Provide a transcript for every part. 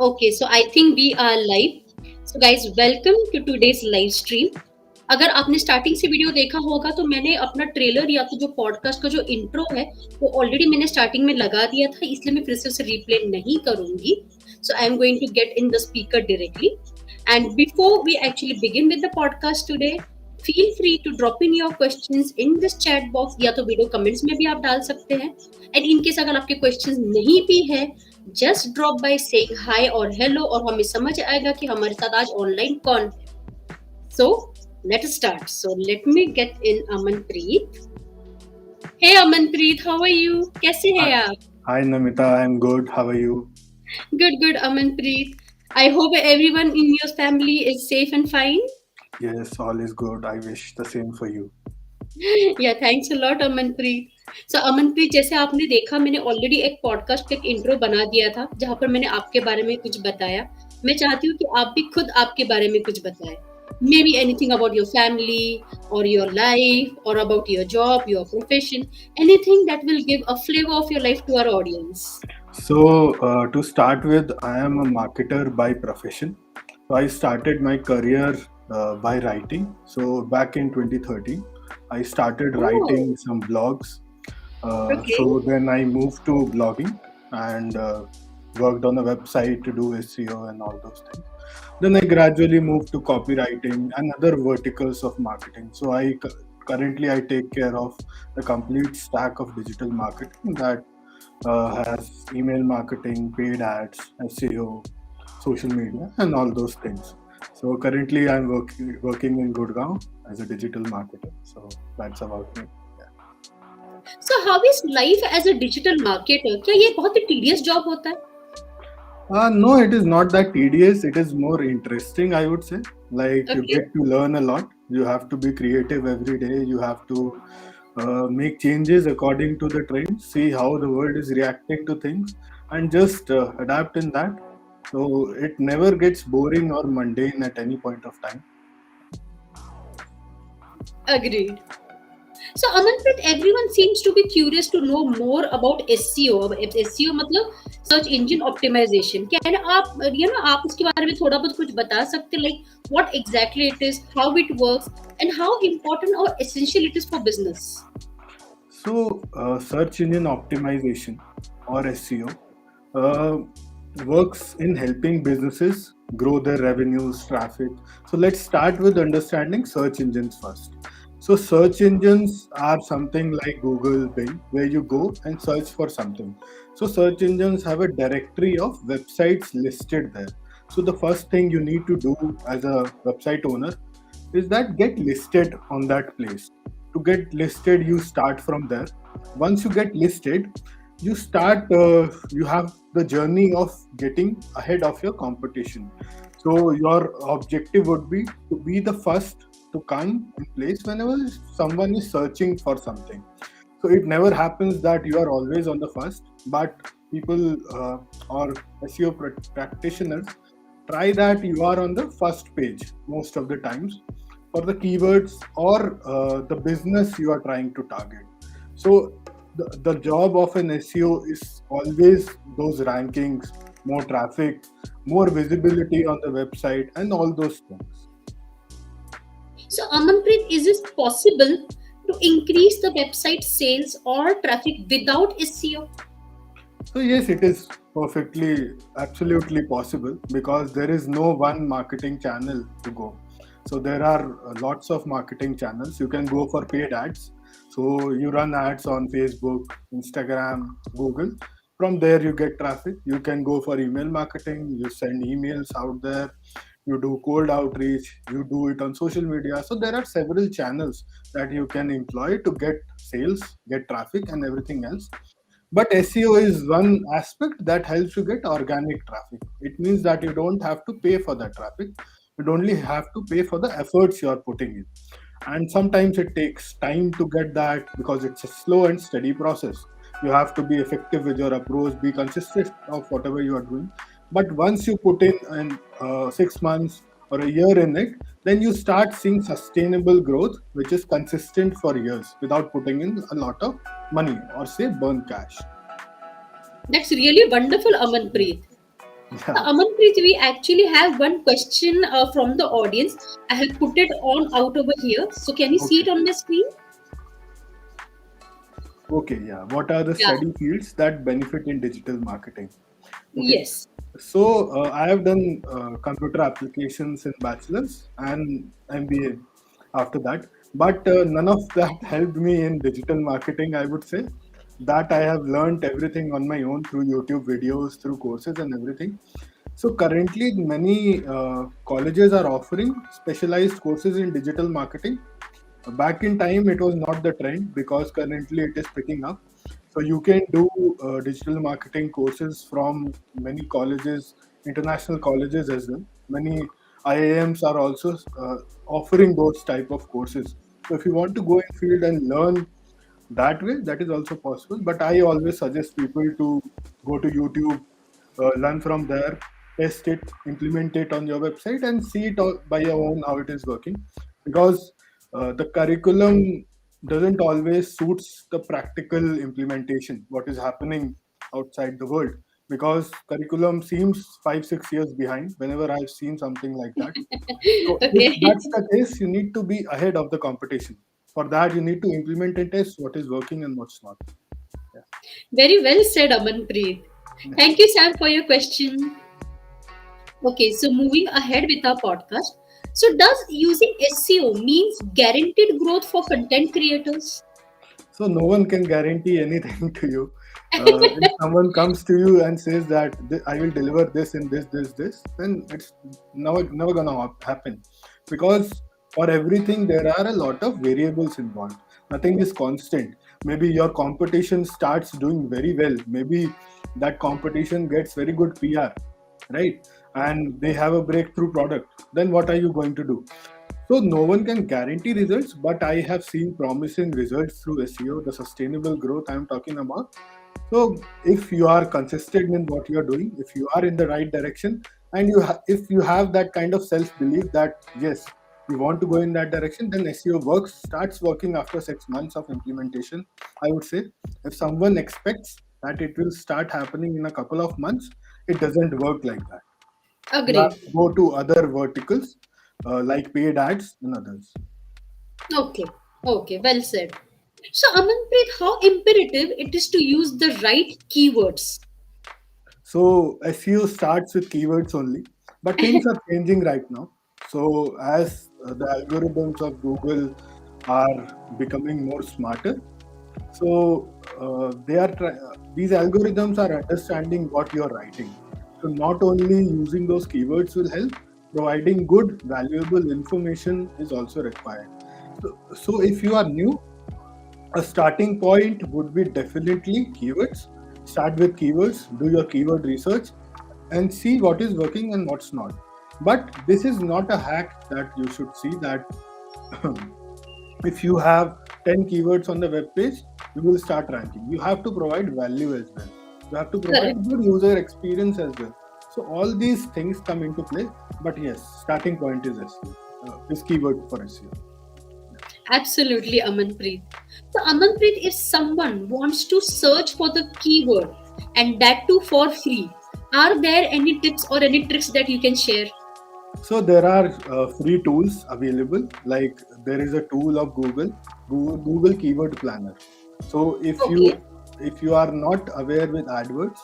Okay, so I think we are live. So guys, welcome to today's live stream. अगर आपने starting से video देखा होगा तो मैंने अपना ट्रेलर या तो जो पॉडकास्ट का जो इंट्रो है वो ऑलरेडी मैंने स्टार्टिंग में लगा दिया था, इसलिए मैं फिर से उसे रिप्ले नहीं करूंगी. So I am going to get in the speaker directly. And before we actually begin with the podcast today, feel free to drop in your questions in this chat box, या तो video comments में भी आप डाल सकते हैं. And in case अगर आपके क्वेश्चंस नहीं भी है, just drop by saying hi और हेलो, और हमें समझ आएगा कि हमारे साथ आज ऑनलाइन कौन है. सो let's start. So let me get in Amanpreet. Hey Amanpreet, how are you? कैसे हैं आप? Hi Namita, I'm good. How are you? Good Amanpreet. I hope everyone in your family is safe and fine. Yes, all is good. I wish the same for you. Yeah, thanks a lot Amanpreet. So Amanpreet, जैसे आपने देखा मैंने already एक podcast का एक intro बना दिया था जहाँ पर मैंने आपके बारे में कुछ बताया. मैं चाहती हूँ कि आप भी खुद आपके बारे में कुछ बताएं. Maybe anything about your family or your life or about your job, your profession, anything that will give a flavor of your life to our audience. So, to start with, I am a marketer by profession. So, I started my career by writing. So, back in 2013, I started writing some blogs. Okay. So, then I moved to blogging and worked on a website to do SEO and all those things. Then I gradually moved to copywriting and other verticals of marketing. So currently I take care of the complete stack of digital marketing that has email marketing, paid ads, SEO, social media, and all those things. So currently I'm working in Gurgaon as a digital marketer. So that's about me. So how is life as a digital marketer? क्या ये बहुत ही tedious job होता है? No, it is not that tedious. It is more interesting, I would say. Like you get to learn a lot. You have to be creative every day. You have to make changes according to the trends, see how the world is reacting to things, and just adapt in that. So it never gets boring or mundane at any point of time. Agreed. So Amanpreet, everyone seems to be curious to know more about SEO. SEO मतलब search engine optimization. क्या आप आप उसके बारे में थोड़ा बहुत कुछ बता सकते हैं, like what exactly it is, how it works, and how important or essential it is for business? So search engine optimization or SEO works in helping businesses grow their revenues, traffic. So let's start with understanding search engines first. So search engines are something like Google, Bing, where you go and search for something. So search engines have a directory of websites listed there. So the first thing you need to do as a website owner is that get listed on that place. To get listed, you start from there. Once you get listed, you have the journey of getting ahead of your competition. So your objective would be to be the first to come in place whenever someone is searching for something. So it never happens that you are always on the first, but people or SEO practitioners try that you are on the first page most of the times for the keywords or the business you are trying to target. So the job of an SEO is always those rankings, more traffic, more visibility on the website, and all those things. So Amanpreet, is it possible to increase the website sales or traffic without SEO? So yes, it is absolutely possible, because there is no one marketing channel to go. So there are lots of marketing channels. You can go for paid ads. So you run ads on Facebook, Instagram, Google. From there you get traffic. You can go for email marketing. You send emails out there. you do cold outreach, you do it on social media. So there are several channels that you can employ to get sales, get traffic, and everything else. But SEO is one aspect that helps you get organic traffic. It means that you don't have to pay for that traffic. You only have to pay for the efforts you are putting in. And sometimes it takes time to get that because it's a slow and steady process. You have to be effective with your approach, be consistent of whatever you are doing. But once you put in 6 months or a year in it, then you start seeing sustainable growth, which is consistent for years without putting in a lot of money or say burn cash. That's really wonderful, Amanpreet. So, Yeah. Amanpreet, we actually have one question from the audience. I have put it on out over here. So, can you see Okay. it on the screen? Okay. Yeah. What are the Yeah. study fields that benefit in digital marketing? Okay. Yes. So I have done computer applications in bachelor's and MBA after that, but none of that helped me in digital marketing. I would say that I have learned everything on my own through YouTube videos, through courses, and everything. So currently, many colleges are offering specialized courses in digital marketing. Back in time, it was not the trend because currently it is picking up. So you can do digital marketing courses from many colleges, international colleges as well. Many IIMs are also offering those type of courses. So if you want to go in field and learn that way, that is also possible. But I always suggest people to go to YouTube, learn from there, test it, implement it on your website, and see it by your own how it is working. Because the curriculum doesn't always suits the practical implementation, what is happening outside the world. Because curriculum seems 5 6 years behind whenever I've seen something like that. So if Okay. that's the case, you need to be ahead of the competition. For that, you need to implement and test what is working and what's not. Yeah. Very well said, Amanpreet. Thank you, Sam, for your question. Okay, so moving ahead with our podcast. So, does using SEO means guaranteed growth for content creators? So no one can guarantee anything to you. If someone comes to you and says that I will deliver this in this, then it's never gonna happen, because for everything there are a lot of variables involved. Nothing is constant. Maybe your competition starts doing very well. Maybe that competition gets very good PR, right? And they have a breakthrough product. Then what are you going to do? So no one can guarantee results, but I have seen promising results through SEO, the sustainable growth I'm talking about. So if you are consistent in what you are doing, if you are in the right direction, and if you have that kind of self belief that yes, you want to go in that direction, then SEO starts working after 6 months of implementation. I would say if someone expects that it will start happening in a couple of months, it doesn't work like that. You have Agree. to go to other verticals like paid ads and others. Okay. Okay, well said. So, Amanpreet, how imperative it is to use the right keywords? So SEO starts with keywords only, but things are changing right now. So as the algorithms of Google are becoming more smarter, so these algorithms are understanding what you're writing. So not only using those keywords will help, providing good, valuable information is also required. So if you are new, a starting point would be definitely keywords. Start with keywords, do your keyword research, and see what is working and what's not. But this is not a hack that you should see that if you have 10 keywords on the web page, you will start ranking. You have to provide value as well. You have to provide Correct. good user experience as well. So all these things come into play. But yes, starting point is SEO. Is keyword for SEO. Absolutely, Amanpreet. So, Amanpreet, if someone wants to search for the keyword and that too for free, are there any tips or any tricks that you can share? So there are free tools available. Like there is a tool of Google Keyword Planner. So Okay. if you are not aware with AdWords,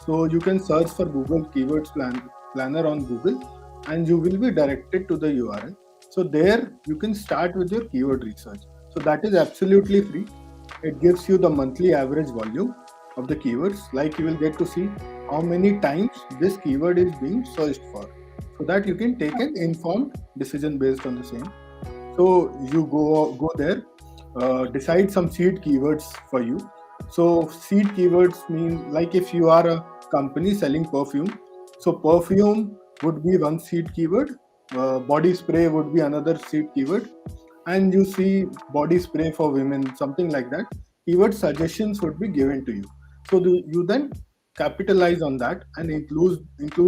so you can search for Planner on Google, and you will be directed to the URL. So there you can start with your keyword research. So that is absolutely free. It gives you the monthly average volume of the keywords. Like you will get to see how many times this keyword is being searched for. so that you can take an informed decision based on the same. So you go there, decide some seed keywords for you. So seed keywords mean like if you are a company selling perfume, so perfume would be one seed keyword, body spray would be another seed keyword, and you see body spray for women, something like that. Keyword suggestions would be given to you. So you then capitalize on that and include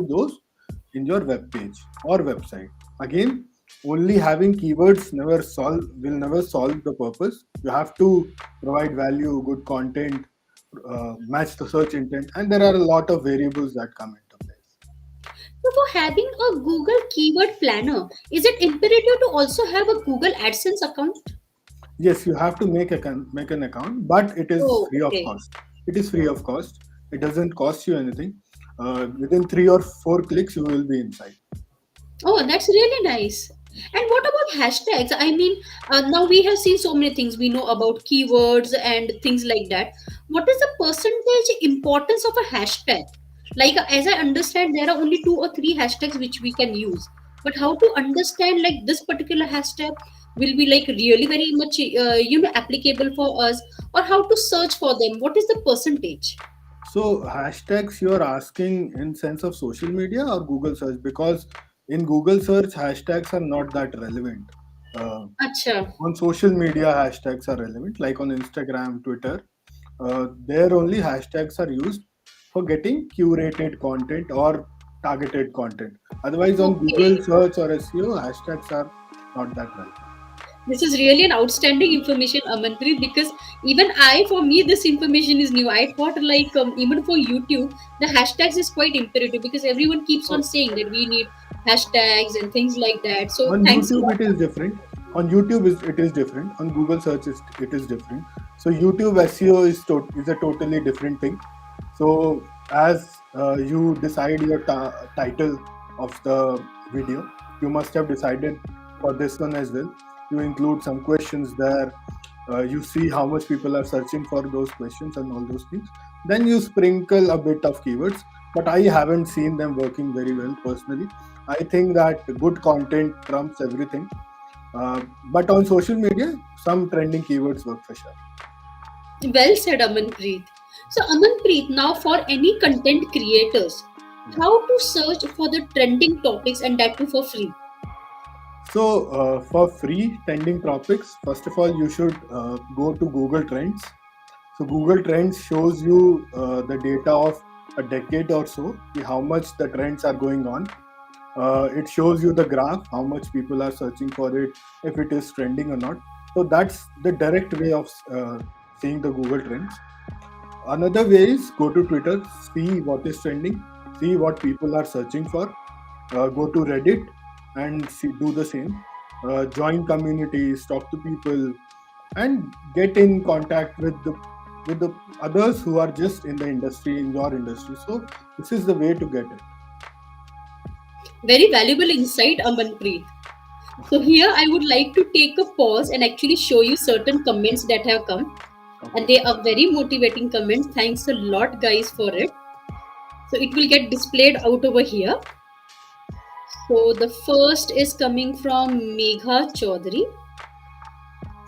those in your web page or website. Again, only having keywords never solve the purpose. You have to provide value, good content, match the search intent, and there are a lot of variables that come into place. So for having a Google keyword planner, is it imperative to also have a Google AdSense account? Yes, you have to make an account, but it is Oh, free of okay. cost. It is free of cost. It doesn't cost you anything. Within 3 or 4 clicks, you will be inside. Oh, that's really nice. And what about hashtags? I mean, now we have seen so many things. We know about keywords and things like that. What is the percentage importance of a hashtag? Like, as I understand, there are only two or three hashtags which we can use. But how to understand like this particular hashtag will be like really very much applicable for us, or how to search for them? What is the percentage? So hashtags you're asking in sense of social media or Google search, because in Google search hashtags are not that relevant. Uh, Acha. on social media hashtags are relevant, like on Instagram, Twitter. There only hashtags are used for getting curated content or targeted content. Otherwise, on Google Okay. search or SEO, hashtags are not that relevant. This is really an outstanding information, Amanpreet, because even for me, this information is new. I thought like even for YouTube, the hashtags is quite imperative because everyone keeps on So saying that we need hashtags and things like that. So on thanks a YouTube, lot. it is different. On YouTube, it is different. On Google search, it is different. So YouTube SEO is a totally different thing. So as you decide your title of the video, you must have decided for this one as well. You include some questions there. You see how much people are searching for those questions and all those things. Then you sprinkle a bit of keywords, but I haven't seen them working very well personally. I think that good content trumps everything. But on social media, some trending keywords work for sure. Well said, Amanpreet. So Amanpreet, now for any content creators, Yeah. how to search for the trending topics and that too for free? So, for free trending topics, first of all, you should go to Google Trends. So, Google Trends shows you the data of a decade or so, how much the trends are going on. It shows you the graph, how much people are searching for it, if it is trending or not. So, that's the direct way of seeing the Google Trends. Another way is go to Twitter, see what is trending, see what people are searching for. Go to Reddit and do the same. Join communities, talk to people, and get in contact with the others who are just in the industry, in your industry. So this is the way to get it. Very valuable insight, Amanpreet. So here I would like to take a pause and actually show you certain comments that have come, and Okay. they are very motivating comments. Thanks a lot guys for it. So it will get displayed out over here. So the first is coming from Megha Chaudhary.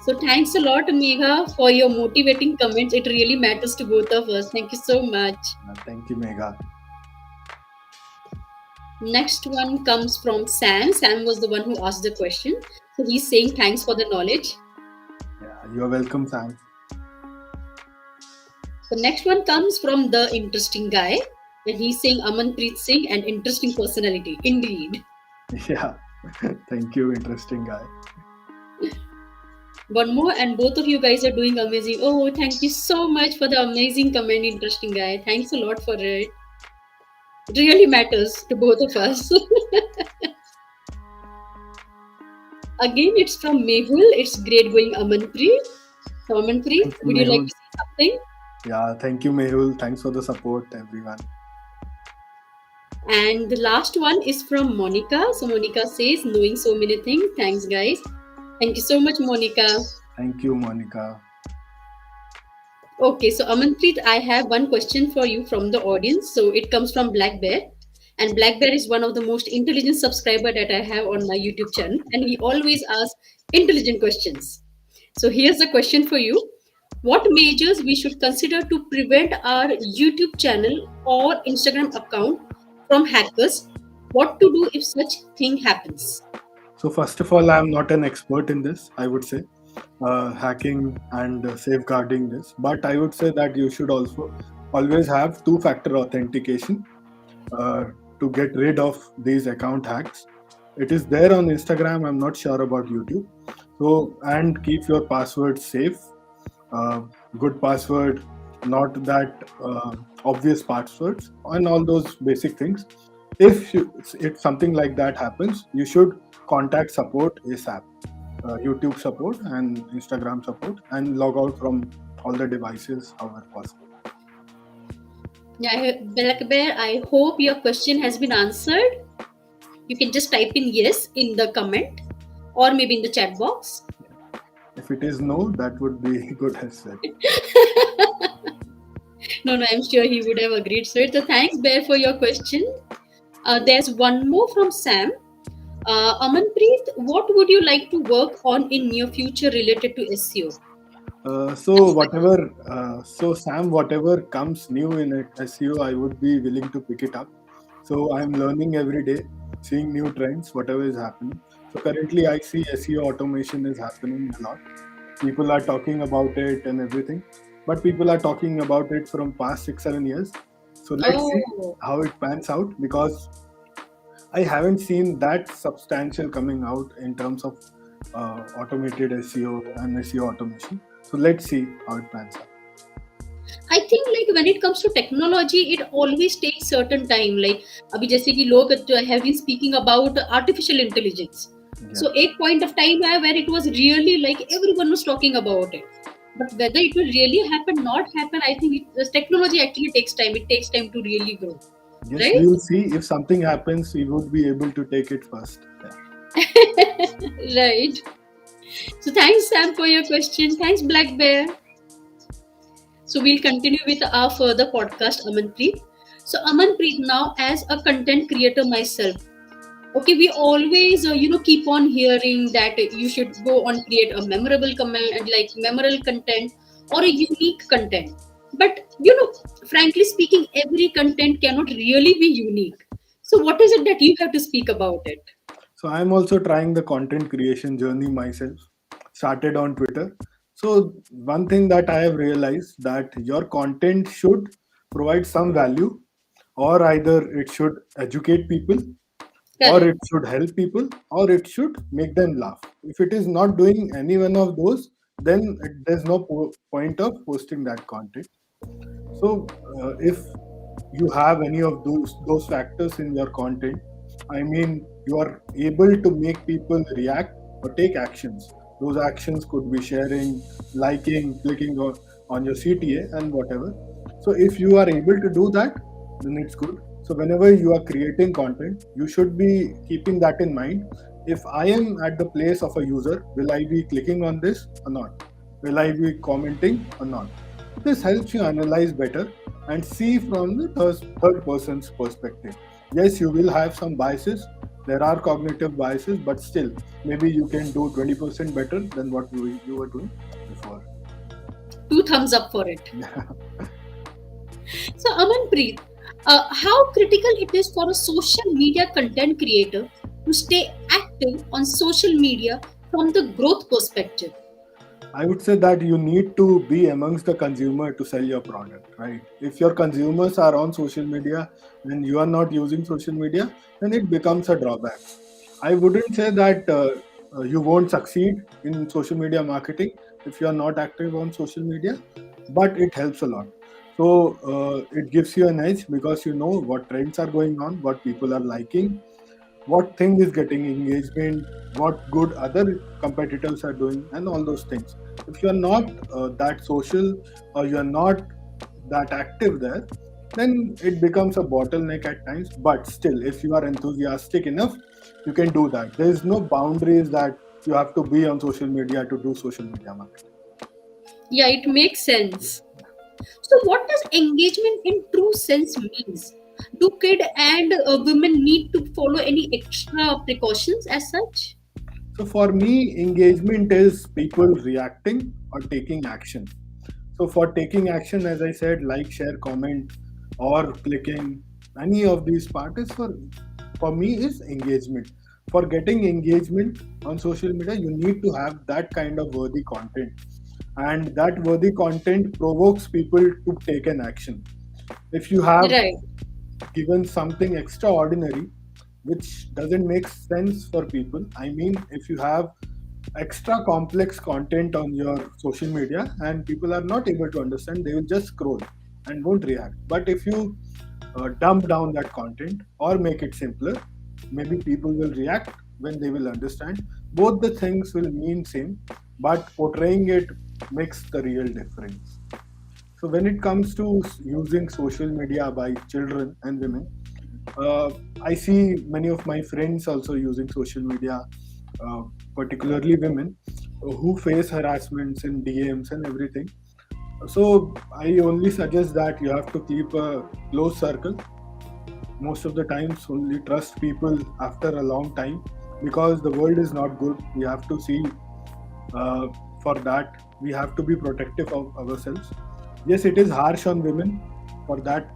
So thanks a lot Megha for your motivating comments. It really matters to both of us. Thank you so much. Thank you, Megha. Next one comes from Sam. Sam was the one who asked the question. So he's saying thanks for the knowledge. Yeah, you are welcome, Sam. The next one comes from the interesting guy, and he's saying Amanpreet Singh, an interesting personality. Indeed. Yeah, thank you, interesting guy. One more, and both of you guys are doing amazing. Oh, thank you so much for the amazing comment, interesting guy. Thanks a lot for it. It really matters to both of us. Again, it's from Mehul. It's great going, Amanpreet. So, Amanpreet, Thank you, would you like Mehul. to say something? Yeah, thank you, Mehul. Thanks for the support, everyone. And the last one is from Monica. So, Monica says, knowing so many things. Thanks, guys. Thank you so much, Monica. Thank you, Monica. Okay, so Amanpreet, I have one question for you from the audience. So it comes from Black Bear. And Black Bear is one of the most intelligent subscriber that I have on my YouTube channel, and he always asks intelligent questions. So here's the question for you. What measures we should consider to prevent our YouTube channel or Instagram account from hackers? What to do if such thing happens? So first of all, I'm not an expert in this, I would say, hacking and safeguarding this. But I would say that you should also always have two-factor authentication uh, to get rid of these account hacks. It is there on Instagram. I'm not sure about YouTube. So and keep your password safe. Uh, Good password, not that obvious passwords, and all those basic things. If something like that happens, you should contact support ASAP, YouTube support and Instagram support, and log out from all the devices however possible. Yeah, Black Bear, I hope your question has been answered. You can just type in yes in the comment or maybe in the chat box. If it is no, that would be good as well. No, I'm sure he would have agreed. So thanks, Bear, for your question. There's one more from Sam. Amanpreet, what would you like to work on in near future related to SEO? So Sam, whatever comes new in SEO, I would be willing to pick it up. So I'm learning every day, seeing new trends, whatever is happening. So currently, I see SEO automation is happening a lot. People are talking about it and everything, but people are talking about it from past 6 7 years. So let's see Oh, how it pans out, because I haven't seen that substantial coming out in terms of automated SEO and SEO automation. So let's see how it pans out. I think like when it comes to technology, it always takes certain time. Like अभी जैसे कि लोग have been speaking about artificial intelligence. Yeah. So एक point of time है where it was really like everyone was talking about it. But whether it will really happen, not happen, I think this technology actually takes time. It takes time to really grow, Yes, right? we will see. If something happens, we would be able to take it first. Yeah. Right. So thanks, Sam, for your question. Thanks, Black Bear. So we'll continue with our further podcast, Amanpreet. So Amanpreet, now as a content creator myself, okay, we always keep on hearing that you should go on create a memorable comment and like memorable content or a unique content. But frankly speaking, every content cannot really be unique. So what is it that you have to speak about it? So I'm also trying the content creation journey myself. Started on Twitter. So one thing that I have realized, that your content should provide some value, or either it should educate people, or Correct. it should help people, or it should make them laugh. If it is not doing any one of those, then there's no point of posting that content. So if you have any of those factors in your content, I mean, you are able to make people react or take actions. Those actions could be sharing, liking, clicking on your CTA and whatever. So if you are able to do that, then it's good. So whenever you are creating content, you should be keeping that in mind. If I am at the place of a user, will I be clicking on this or not? Will I be commenting or not? This helps you analyze better and see from the third person's perspective. Yes, you will have some biases. There are cognitive biases, but still, maybe you can do 20% better than what you were doing before. Two thumbs up for it. So Amanpreet, how critical it is for a social media content creator to stay active on social media from the growth perspective? I would say that you need to be amongst the consumer to sell your product, right? If your consumers are on social media and you are not using social media, then it becomes a drawback. I wouldn't say that you won't succeed in social media marketing if you are not active on social media, but it helps a lot. So it gives you an edge, because you know what trends are going on, what people are liking, what thing is getting engagement, what good other competitors are doing, and all those things. If you are not that social, or you are not that active there, then it becomes a bottleneck at times. But still, if you are enthusiastic enough, you can do that. There is no boundaries that you have to be on social media to do social media marketing. Yeah, it makes sense. So what does engagement in true sense means? Do kid and women need to follow any extra precautions as such? So for me, engagement is people reacting or taking action. So for taking action, as I said, like, share, comment, or clicking, any of these part is for me is engagement. For getting engagement on social media, you need to have that kind of worthy content, and that worthy content provokes people to take an action. If you have Right. given something extraordinary which doesn't make sense for people, I mean, if you have extra complex content on your social media and people are not able to understand, they will just scroll and won't react. But if you dump down that content or make it simpler, maybe people will react when they will understand. Both the things will mean same, but portraying it makes the real difference. So when it comes to using social media by children and women, uh, I see many of my friends also using social media, uh, particularly women, who face harassments in DMs and everything. So I only suggest that you have to keep a close circle. Most of the times, only trust people after a long time, because the world is not good. We have to see, uh, for that we have to be protective of ourselves. Yes, it is harsh on women for that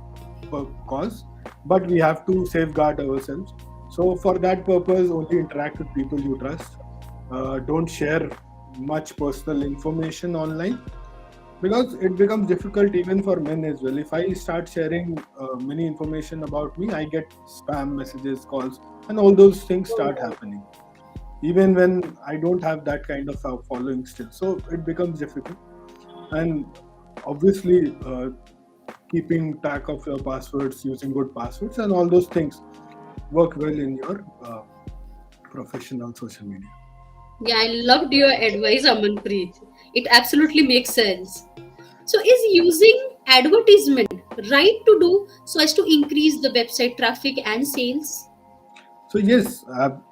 cause, but we have to safeguard ourselves. So for that purpose, only interact with people you trust. Don't share much personal information online, because it becomes difficult even for men as well. If I start sharing many information about me, I get spam messages, calls, and all those things start happening even when I don't have that kind of following still. So it becomes difficult. And obviously, keeping track of your passwords, using good passwords, and all those things work well in your profession on social media. Yeah, I loved your advice, Amanpreet. It absolutely makes sense. So, is using advertisement right to do so as to increase the website traffic and sales? So yes,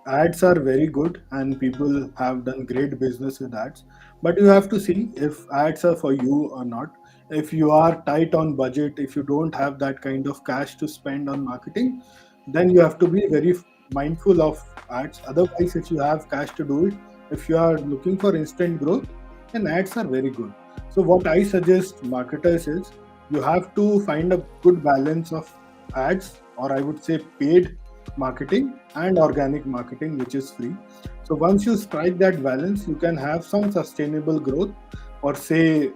ads are very good, and people have done great business with ads. But you have to see if ads are for you or not. If you are tight on budget, if you don't have that kind of cash to spend on marketing, then you have to be very mindful of ads. Otherwise, if you have cash to do it, if you are looking for instant growth, then ads are very good. So what I suggest marketers is, you have to find a good balance of ads, or I would say paid marketing, and organic marketing, which is free. So once you strike that balance, you can have some sustainable growth, or say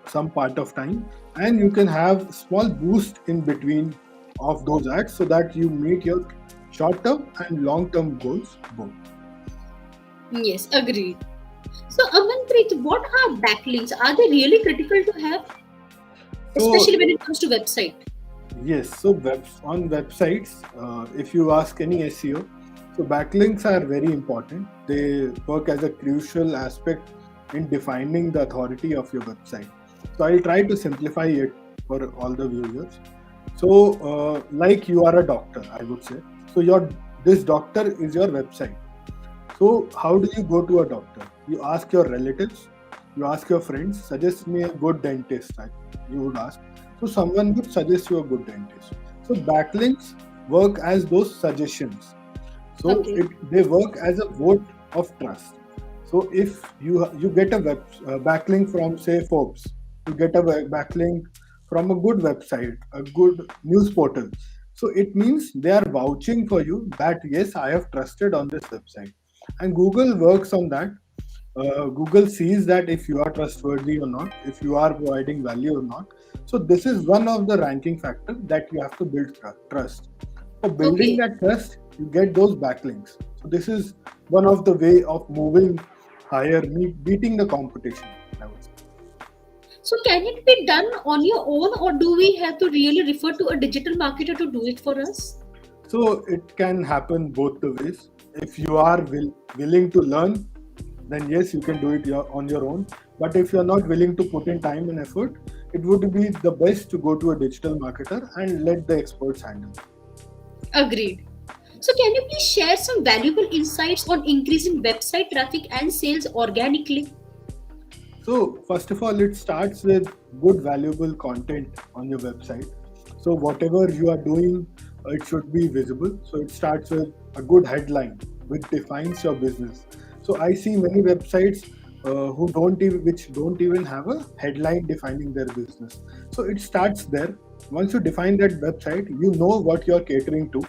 some part of time, and you can have small boost in between of those ads, so that you meet your short term and long term goals both. Yes, agreed. So, Amanpreet, what are backlinks? Are they really critical to have, So especially when it comes to website? yes, so on websites, if you ask any SEO, so backlinks are very important. They work as a crucial aspect in defining the authority of your website. So I'll try to simplify it for all the viewers. So, like, you are a doctor, I would say. So your this doctor is your website. So how do you go to a doctor? You ask your relatives, you ask your friends, suggest me a good dentist, you would ask. So someone would suggest you a good dentist. So backlinks work as those suggestions. So Okay. they work as a vote of trust. So if you get a backlink from, say, Forbes, you get a backlink from a good website, a good news portal. So it means they are vouching for you that yes, I have trusted on this website, and Google works on that. Google sees that if you are trustworthy or not, if you are providing value or not. So this is one of the ranking factor that you have to build trust. For building Okay. that trust, you get those backlinks. So this is one of the way of moving higher, beating the competition, I would say. So, can it be done on your own, or do we have to really refer to a digital marketer to do it for us? So it can happen both the ways. If you are willing to learn, then yes, you can do it on your own. But if you're not willing to put in time and effort, it would be the best to go to a digital marketer and let the experts handle. Agreed. So, can you please share some valuable insights on increasing website traffic and sales organically? So first of all, it starts with good valuable content on your website. So whatever you are doing, it should be visible. So it starts with a good headline which defines your business. So I see many websites which don't even have a headline defining their business. So it starts there. Once you define that website, you know what you're catering to.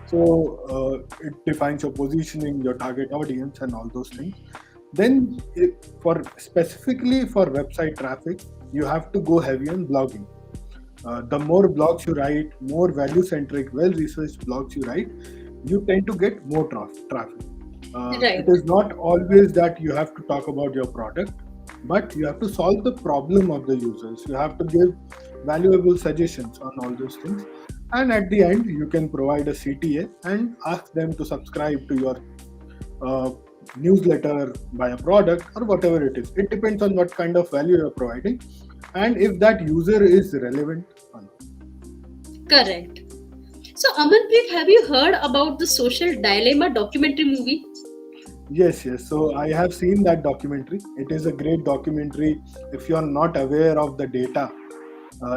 So it defines your positioning, your target audience, and all those things. Then, for specifically for website traffic, you have to go heavy on blogging. The more blogs you write, more value centric, well researched blogs you write, you tend to get more traffic. It Right. is not always that you have to talk about your product, but you have to solve the problem of the users. You have to give valuable suggestions on all those things. And at the end, you can provide a CTA and ask them to subscribe to your uh, newsletter, buy a product, or whatever it is. It depends on what kind of value you're providing and if that user is relevant or not. Correct. So, Amanpreet, have you heard about the Social Dilemma documentary movie? Yes, yes. So I have seen that documentary. It is a great documentary if you're not aware of the data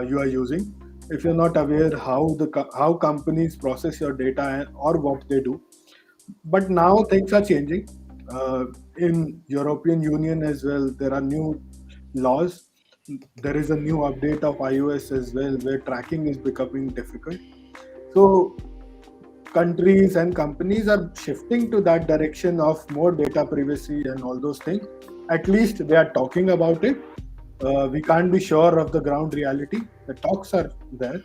you are using, if you're not aware how companies process your data or what they do. But now things are changing. In European Union as well, there are new laws. There is a new update of iOS as well, where tracking is becoming difficult. So countries and companies are shifting to that direction of more data privacy and all those things. At least they are talking about it. We can't be sure of the ground reality. The talks are there.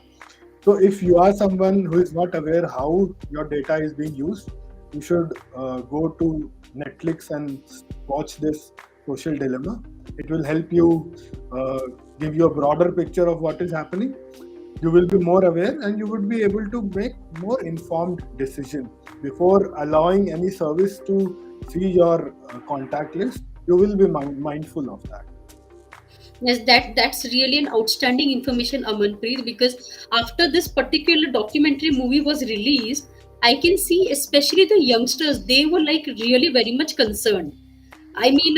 So if you are someone who is not aware how your data is being used, you should go to Netflix and watch this social dilemma. It will help you uh, give you a broader picture of what is happening. You will be more aware and you would be able to make more informed decision before allowing any service to see your contact list. You will be mindful of that. Yes, that's really an outstanding information, Amanpreet, because after this particular documentary movie was released, I can see especially the youngsters, they were like really very much concerned. I mean,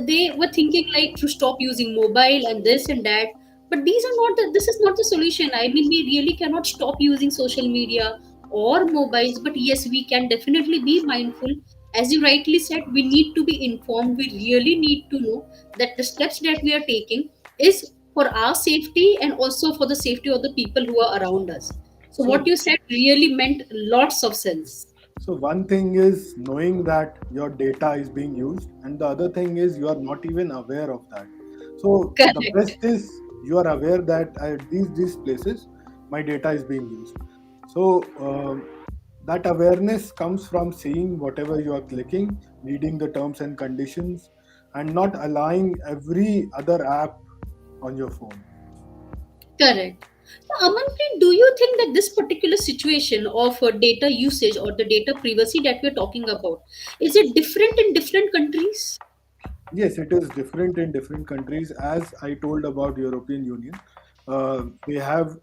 they were thinking like to stop using mobile and this and that. But these are not. This is not the solution. I mean, we really cannot stop using social media or mobiles. But yes, we can definitely be mindful. As you rightly said, we need to be informed. We really need to know that the steps that we are taking is for our safety and also for the safety of the people who are around us. So what So you said really meant lots of sense. So one thing is knowing that your data is being used, and the other thing is you are not even aware of that. So the Correct. best is you are aware that at these places my data is being used. So that awareness comes from seeing whatever you are clicking, reading the terms and conditions, and not allowing every other app on your phone. Correct. So, Amanpreet, do you think that this particular situation of data usage or the data privacy that we're talking about, is it different in different countries? Yes, it is different in different countries. As I told about European Union, they have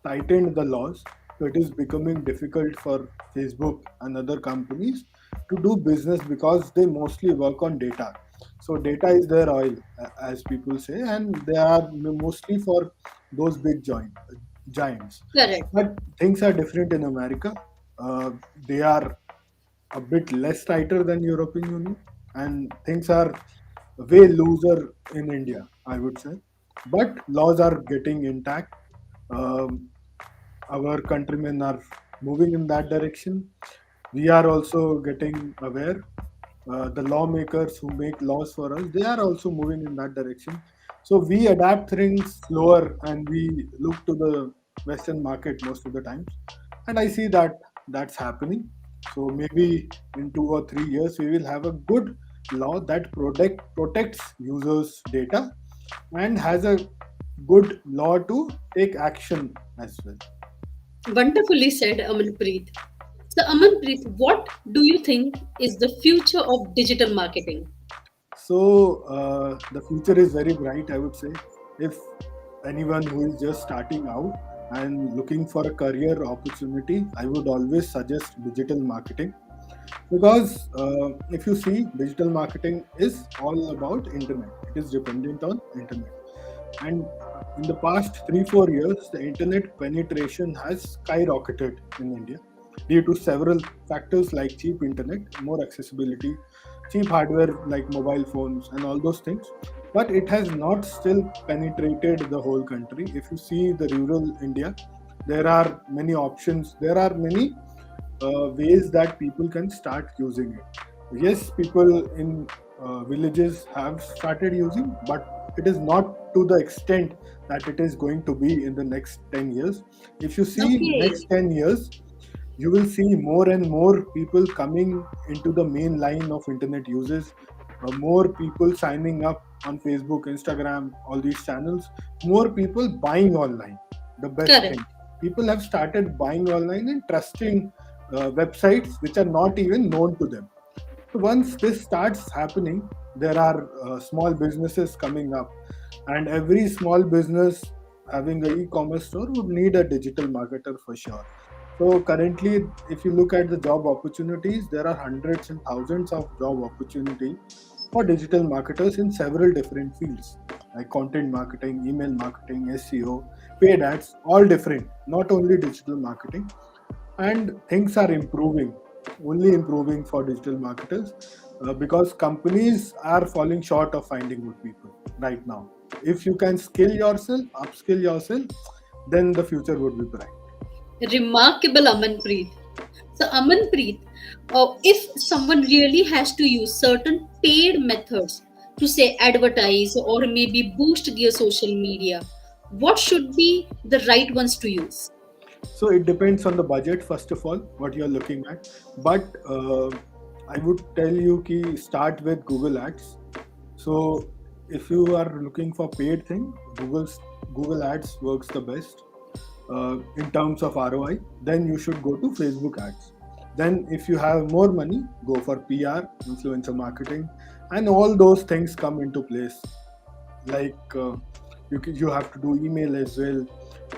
tightened the laws, so it is becoming difficult for Facebook and other companies to do business because they mostly work on data. So data is their oil, as people say, and they are mostly for those big giants. Correct. But things are different in America. They are a bit less tighter than European Union, and things are way looser in India, I would say. But laws are getting intact. Um, our countrymen are moving in that direction. We are also getting aware. The lawmakers who make laws for us, they are also moving in that direction. So we adapt things slower and we look to the Western market most of the times. And I see that that's happening. So maybe in 2 or 3 years, we will have a good law that protects users' data and has a good law to take action as well. Wonderfully said, Amanpreet. So, Amanpreet, what do you think is the future of digital marketing? So the future is very bright, I would say. If anyone who is just starting out and looking for a career opportunity, I would always suggest digital marketing because if you see, digital marketing is all about internet. It is dependent on internet. And in the past 3-4 years, the internet penetration has skyrocketed in India due to several factors like cheap internet, more accessibility, cheap hardware like mobile phones, and all those things. But it has not still penetrated the whole country. If you see the rural India, there are many options, there are many ways that people can start using it. Yes, people in villages have started using, but it is not to the extent that it is going to be in the next 10 years. If you see Okay. next 10 years, you will see more and more people coming into the main line of internet uses, more people signing up on Facebook, Instagram, all these channels, more people buying online. The best Correct. thing, people have started buying online and trusting websites which are not even known to them. So once this starts happening, there are small businesses coming up, and every small business having an e-commerce store would need a digital marketer for sure. So currently, if you look at the job opportunities, there are hundreds and thousands of job opportunities for digital marketers in several different fields like content marketing, email marketing, SEO, paid ads, all different, not only digital marketing. And things are improving, only improving for digital marketers, because companies are falling short of finding good people right now. If you can skill yourself, upskill yourself, then the future would be bright. Remarkable, Amanpreet. So, Amanpreet, if someone really has to use certain paid methods to say advertise or maybe boost their social media, what should be the right ones to use? So it depends on the budget, first of all, what you're looking at. But I would tell you ki start with Google Ads. So if you are looking for paid thing, Google Ads works the best in terms of ROI. Then you should go to Facebook Ads. Then if you have more money, go for PR, influencer marketing, and all those things come into place. Like you have to do email as well,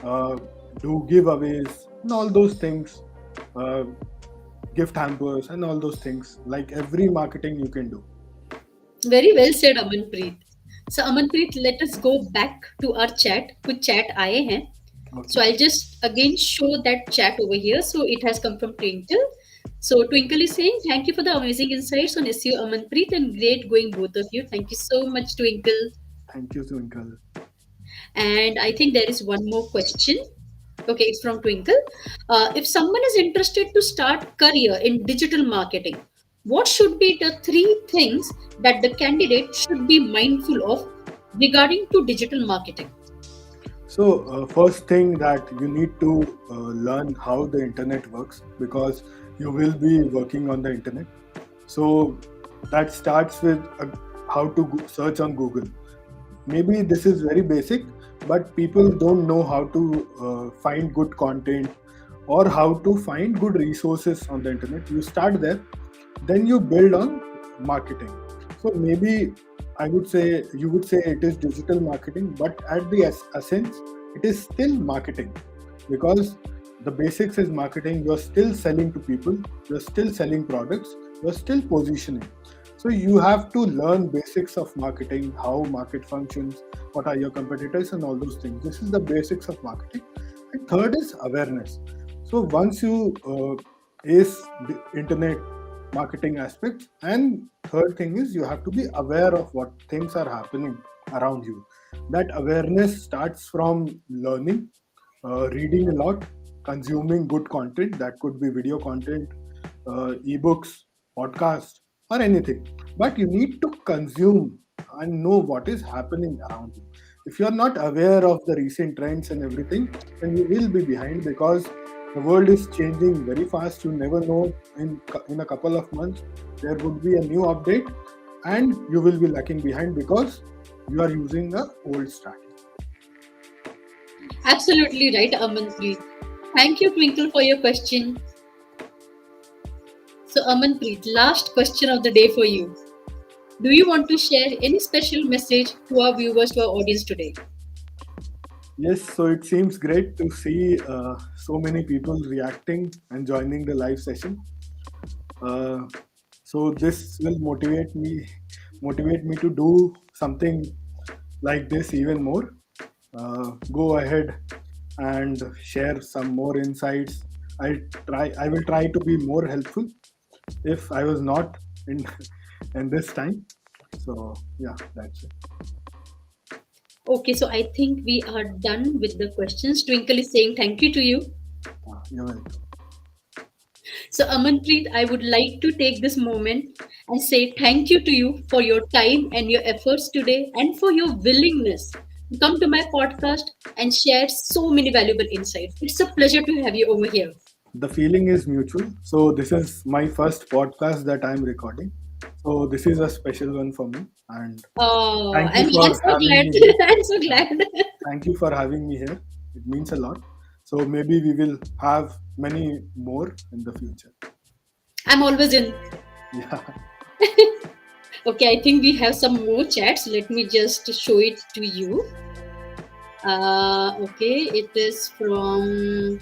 uh, do giveaways and all those things, uh, gift hampers and all those things, like every marketing you can do. Very well said, Amanpreet. So, Amanpreet, let us go back to our chat. कुछ chat आए हैं. So Okay. I'll just again show that chat over here. So it has come from Twinkle. So Twinkle is saying, thank you for the amazing insights on SEO, Amanpreet, and great going both of you. Thank you so much, Twinkle. Thank you, Twinkle. And I think there is one more question. Okay, it's from Twinkle. If someone is interested to start career in digital marketing, what should be the three things that the candidate should be mindful of regarding to digital marketing? So first thing that you need to learn how the internet works, because you will be working on the internet. So that starts with how to search on Google. Maybe this is very basic, but people don't know how to find good content or how to find good resources on the internet. You start there, then you build on marketing. So maybe I would say, you would say it is digital marketing, but at the essence it is still marketing, because the basics is marketing. You're still selling to people, you're still selling products, you're still positioning. So you have to learn basics of marketing, how market functions, what are your competitors, and all those things. This is the basics of marketing. And third is awareness. So once you ace the internet marketing aspects, and third thing is you have to be aware of what things are happening around you. That awareness starts from learning, reading a lot, consuming good content. That could be video content, ebooks, podcast, or anything. But you need to consume and know what is happening around you. If you are not aware of the recent trends and everything, then you will be behind, because the world is changing very fast. You never know, in a couple of months there would be a new update, and you will be lacking behind because you are using a old strategy. Absolutely right, Amanpreet. Thank you, Twinkle, for your question. So, Amanpreet, last question of the day for you. Do you want to share any special message to our viewers, to our audience today? Yes, so it seems great to see so many people reacting and joining the live session. Uh, so this will motivate me to do something like this even more. go ahead and share some more insights. I will try to be more helpful if I was not in in this time. So yeah, that's it. Okay, so I think we are done with the questions. Twinkle is saying thank you to you. You're welcome. So, Amanpreet, I would like to take this moment and say thank you to you for your time and your efforts today and for your willingness to come to my podcast and share so many valuable insights. It's a pleasure to have you over here. The feeling is mutual. So this is my first podcast that I'm recording. So this is a special one for me. And Oh, thank you I'm for so having glad. me here. I'm so Yeah, glad. thank you for having me here. It means a lot. So maybe we will have many more in the future. I'm always in. Yeah. Okay, I think we have some more chats. Let me just show it to you. Okay, it is from.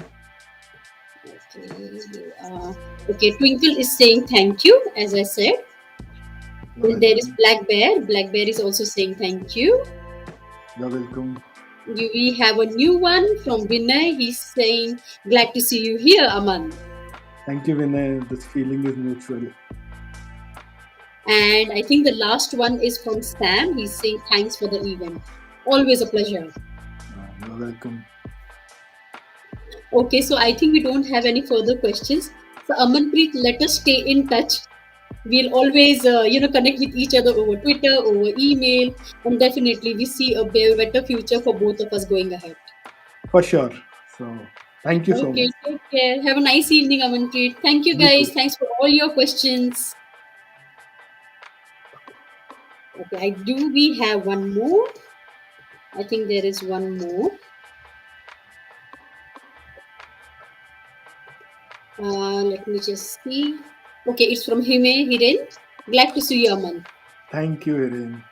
Okay, okay, Twinkle is saying thank you, as I said. You're And there is welcome. Black Bear. Black Bear is also saying thank you. You're welcome. We have a new one from Vinay. He's saying, glad to see you here, Aman. Thank you, Vinay. This feeling is mutual. And I think the last one is from Sam. He's saying, thanks for the event. Always a pleasure. You're welcome. Okay, so I think we don't have any further questions. So, Amanpreet, let us stay in touch. We'll always, connect with each other over Twitter, over email, and definitely we see a better future for both of us going ahead. For sure. So thank you so Okay, much. take care. Have a nice evening, Amanpreet. Thank you, You guys. too. Thanks for all your questions. Okay, I do. We have one more. I think there is one more. Let me just see. Okay, it's from Hiren. Glad to see you, Aman. Thank you, Hiren.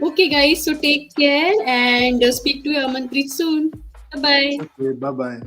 Okay, guys. So take care and speak to you, Amanpreet, soon. Bye bye. Okay, bye bye.